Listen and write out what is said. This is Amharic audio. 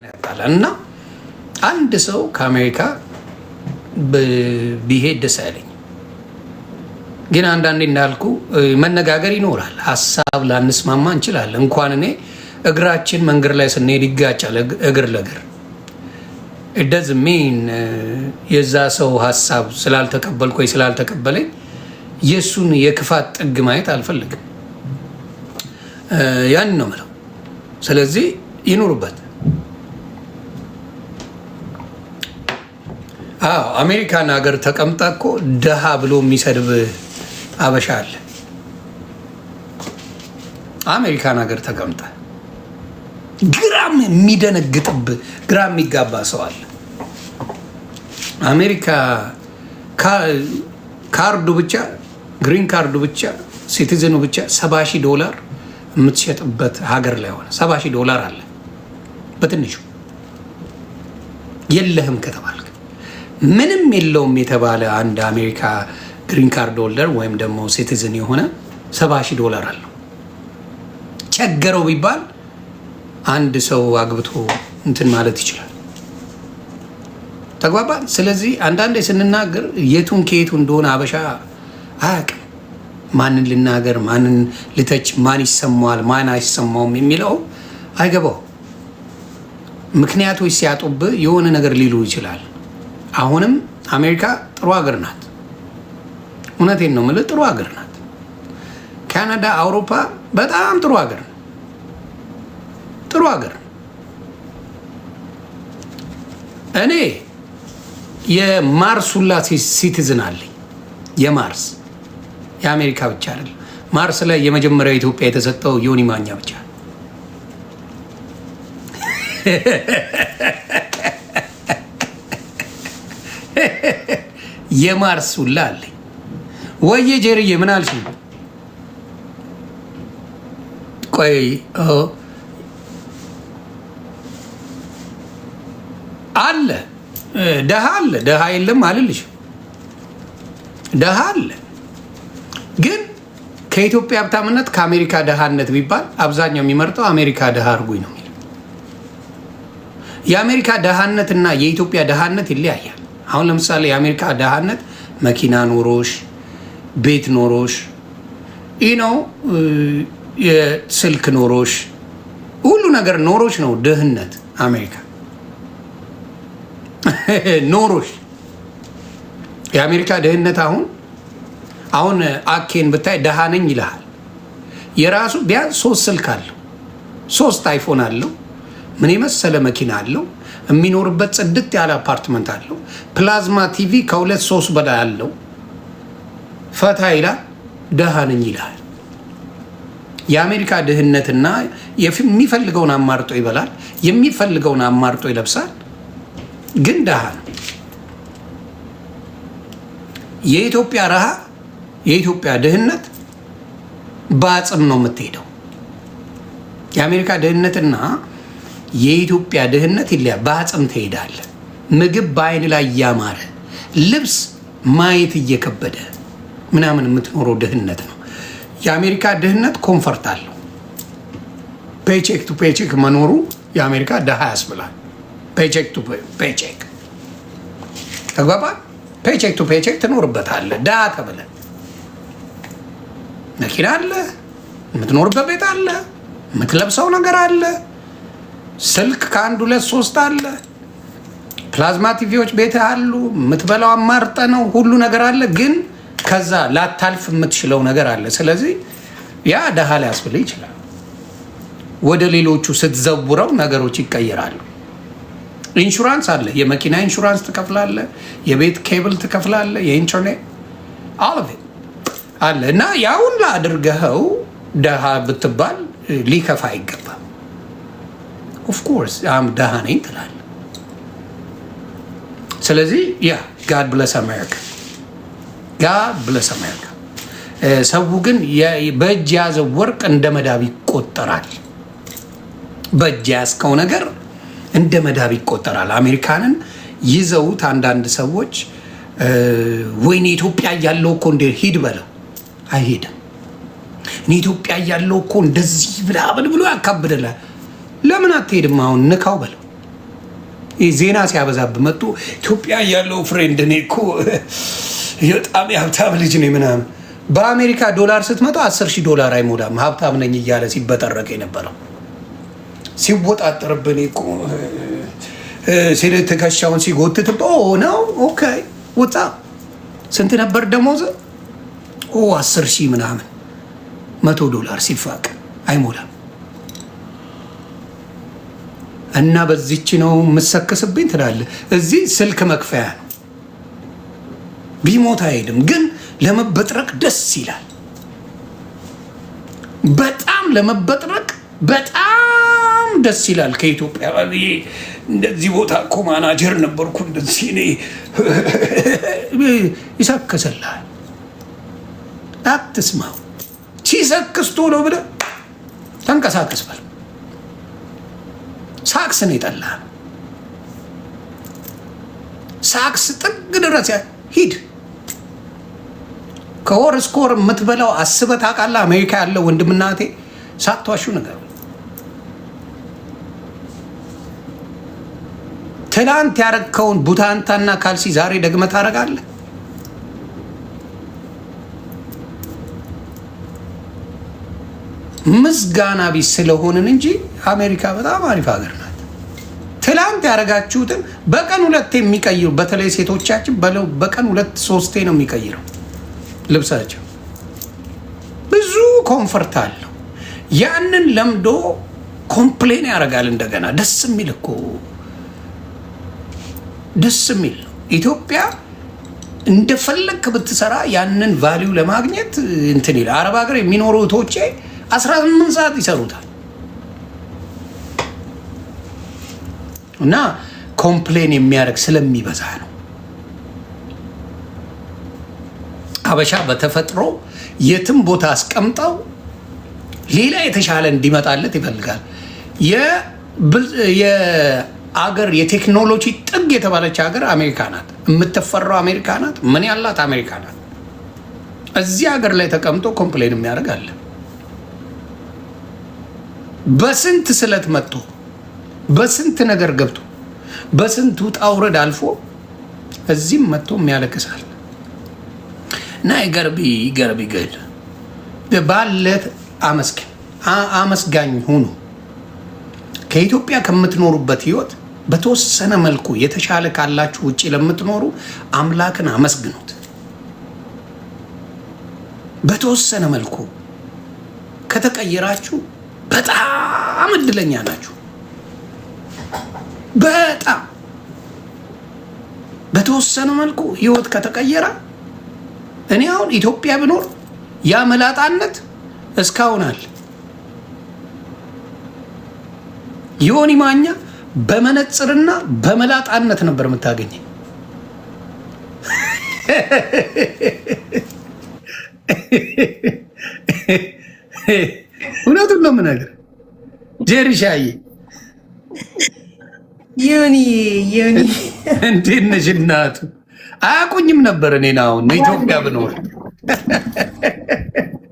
እና አንድ ሰው ከአሜሪካ ቢሄድ ደስ አይለኝ። ግን አንዳንዴ እንዳልኩ መነጋገር ይኖራል። ሀሳብ ላንስማማ እንችላለን። እንኳን እኔ እግራችን መንገድ ላይ ስንሄድ ይጋጫል እግር ለእግር። ደዝ ሚን የዛ ሰው ሀሳብ ስላልተቀበልኩ ወይ ስላልተቀበለኝ የእሱን የክፋት ጥግ ማየት አልፈልግም። ያን ነው የምለው። ስለዚህ ይኑሩበት። አሜሪካን ሀገር ተቀምጣ እኮ ደሃ ብሎ የሚሰድብ አበሻ አለ። አሜሪካን ሀገር ተቀምጣ ግራም የሚደነግጥብ ግራ የሚጋባ ሰው አለ። አሜሪካ ካርዱ ብቻ ግሪን ካርዱ ብቻ ሲቲዝኑ ብቻ $70,000 የምትሸጥበት ሀገር ላይ ሆነ $70,000 አለ በትንሹ። የለህም ከተባልክ ምንም የለውም የተባለ አንድ አሜሪካ ግሪን ካርድ ሆልደር ወይም ደግሞ ሲቲዝን የሆነ $70,000 አለው። ቸገረው ቢባል አንድ ሰው አግብቶ እንትን ማለት ይችላል። ተግባባን። ስለዚህ አንዳንዴ ስንናገር የቱን ከየቱ እንደሆነ አበሻ አያውቅም። ማንን ልናገር፣ ማንን ልተች፣ ማን ይሰማዋል፣ ማን አይሰማውም የሚለው አይገባው። ምክንያቶች ሲያጡብህ የሆነ ነገር ሊሉ ይችላል። አሁንም አሜሪካ ጥሩ ሀገር ናት። እውነቴን ነው የምልህ፣ ጥሩ ሀገር ናት። ካናዳ፣ አውሮፓ በጣም ጥሩ ሀገር ነው። ጥሩ ሀገር። እኔ የማርስ ሁላ ሲቲዝን አለኝ። የማርስ የአሜሪካ ብቻ አይደለም። ማርስ ላይ የመጀመሪያው ኢትዮጵያ የተሰጠው ዮኒ ማኛ ብቻ። የማርስ ሁላ አለኝ። ወየ ጀርዬ ምን አልሽ? ቆይ አለ ደሃ አለ። ደሃ የለም አልልሽ። ደሃ አለ። ግን ከኢትዮጵያ ሀብታምነት ከአሜሪካ ደሃነት ቢባል አብዛኛው የሚመርጠው አሜሪካ ደሃ አርጉኝ ነው የሚለው። የአሜሪካ ደሃነትና የኢትዮጵያ ደሃነት ይለያያል። አሁን ለምሳሌ የአሜሪካ ደሃነት መኪና ኖሮሽ፣ ቤት ኖሮሽ፣ ነው የስልክ ኖሮሽ፣ ሁሉ ነገር ኖሮሽ ነው ድህነት። አሜሪካ ኖሮሽ። የአሜሪካ ድህነት አሁን አኬን ብታይ ደሃ ነኝ ይልሃል። የራሱ ቢያንስ 3 ስልክ አለው፣ 3 አይፎን አለው፣ ምን የመሰለ መኪና አለው፣ የሚኖርበት ጽድት ያለ አፓርትመንት አለው፣ ፕላዝማ ቲቪ ከ2-3 በላይ አለው። ፈታ ይላል። ደሃ ነኝ ይልሃል። የአሜሪካ ድህነትና የሚፈልገውን አማርጦ ይበላል፣ የሚፈልገውን አማርጦ ይለብሳል፣ ግን ደሃ ነው። የኢትዮጵያ ረሃ፣ የኢትዮጵያ ድህነት በአጽም ነው የምትሄደው። የአሜሪካ ድህነትና የኢትዮጵያ ድህነት ይለያ። በአጽም ትሄዳለ። ምግብ በአይን ላይ እያማረ ልብስ ማየት እየከበደ ምናምን የምትኖረው ድህነት ነው። የአሜሪካ ድህነት ኮንፈርት አለው። ፔቼክ ቱ ፔቼክ መኖሩ የአሜሪካ ደሃ ያስብላል። ፔቼክ ቱ ፔቼክ ተግባባ። ፔቼክ ቱ ፔቼክ ትኖርበታለህ። ደሃ ተብለህ መኪና አለ፣ የምትኖርበት ቤት አለ፣ የምትለብሰው ነገር አለ፣ ስልክ ከ1-2-3 አለ፣ ፕላዝማ ቲቪዎች ቤት አሉ፣ የምትበላው አማርጠ ነው፣ ሁሉ ነገር አለ። ግን ከዛ ላታልፍ የምትችለው ነገር አለ። ስለዚህ ያ ደሃ ሊያስብልህ ይችላል። ወደ ሌሎቹ ስትዘውረው ነገሮች ይቀየራሉ። ኢንሹራንስ አለ፣ የመኪና ኢንሹራንስ ትከፍላለ፣ የቤት ኬብል ትከፍላለ፣ የኢንተርኔት አለቤት አለ። እና ያውን ላድርገኸው ደሃ ብትባል ሊከፋ አይገባም። ኦፍኮርስ ደሃ ነኝ ትላለ። ስለዚህ ያ ጋድ ብለስ አሜሪካ፣ ጋድ ብለስ አሜሪካ። ሰው ግን በእጅ የያዘው ወርቅ እንደ መዳብ ይቆጠራል። በእጅ የያዝከው ነገር እንደ መዳብ ይቆጠራል። አሜሪካንን ይዘውት አንዳንድ ሰዎች ወይኔ ኢትዮጵያ ያለው እኮ እንደ ሂድ በለው አይሄድም። እኔ ኢትዮጵያ ያለው እኮ እንደዚህ ብላ ብሎ ያካብደላል። ለምን አትሄድም? አሁን ንካው በለው። ዜና ሲያበዛብ መጡ። ኢትዮጵያ ያለው ፍሬንድ እኔ እኮ በጣም የሀብታም ልጅ ነኝ ምናምን። በአሜሪካ ዶላር ስትመጣው $10,000 አይሞላም ሀብታም ነኝ እያለ ሲበጠረቅ የነበረው ሲወጣጠርብን እኮ ትከሻውን ሲጎትት ነው። ኦኬ ወጣ። ስንት ነበር ደሞዝ? 10,000 ምናምን $100 ሲፋቅ አይሞላም። እና በዚች ነው የምሰክስብኝ ትላለህ። እዚህ ስልክ መክፈያ ነው። ቢሞት አይሄድም፣ ግን ለመበጥረቅ ደስ ይላል። በጣም ለመበጥረቅ በጣም ደስ ይላል። ከኢትዮጵያ እንደዚህ ቦታ እኮ ማናጀር ነበርኩ እንደዚህ እኔ ይሰክስልሃል። አትስማው። ሲሰክስ ቶሎ ብለህ ተንቀሳቀስ በል። ሳክስን ይጠላል። ሳክስ ጥግ ድረስ ሂድ። ከወር እስከ ወር የምትበላው አስበህ ታውቃለህ? አሜሪካ ያለው ወንድምናቴ ሳትዋሹ ነገር ትናንት ያረግከውን ቡታንታና ካልሲ ዛሬ ደግመህ ታደርጋለህ? ምስጋና ቢስ ስለሆንን እንጂ አሜሪካ በጣም አሪፍ ሀገር ናት። ትላንት ያደረጋችሁትን በቀን 2 የሚቀይሩ በተለይ ሴቶቻችን በቀን 2-3 ነው የሚቀይረው ልብሳቸው። ብዙ ኮንፈርት አለው። ያንን ለምዶ ኮምፕሌን ያደርጋል እንደገና። ደስ የሚል እኮ ደስ የሚል ነው። ኢትዮጵያ እንደፈለግክ ብትሰራ ያንን ቫሊዩ ለማግኘት እንትን ይላል። አረብ ሀገር የሚኖሩ እህቶቼ 18 ሰዓት ይሰሩታል እና ኮምፕሌን የሚያደርግ ስለሚበዛ ነው። አበሻ በተፈጥሮ የትም ቦታ አስቀምጠው ሌላ የተሻለ እንዲመጣለት ይፈልጋል። የአገር የቴክኖሎጂ ጥግ የተባለች ሀገር አሜሪካ ናት። የምትፈራው አሜሪካ ናት። ምን ያላት አሜሪካ ናት። እዚህ ሀገር ላይ ተቀምጦ ኮምፕሌን የሚያደርግ አለ። በስንት ስለት መጥቶ በስንት ነገር ገብቶ በስንት ውጣ ውረድ አልፎ እዚህም መጥቶ የሚያለቅሳል። እና ገርቢ ገል ባለት አመስጋኝ ሁኑ። ከኢትዮጵያ ከምትኖሩበት ህይወት በተወሰነ መልኩ የተሻለ ካላችሁ ውጪ ለምትኖሩ አምላክን አመስግኑት። በተወሰነ መልኩ ከተቀየራችሁ በጣም እድለኛ ናችሁ። በጣም በተወሰነ መልኩ ህይወት ከተቀየረ እኔ አሁን ኢትዮጵያ ብኖር ያ መላጣነት እስካሁን አለ። ዮኒ ማኛ በመነጽርና በመላጣነት ነበር የምታገኘኝ። እውነቱን ነው የምነግርህ። ጄሪሻዬ ዮኒ እንዴት ነሽ እናቱ? አያውቁኝም ነበር እኔን አሁን ኢትዮጵያ ብኖር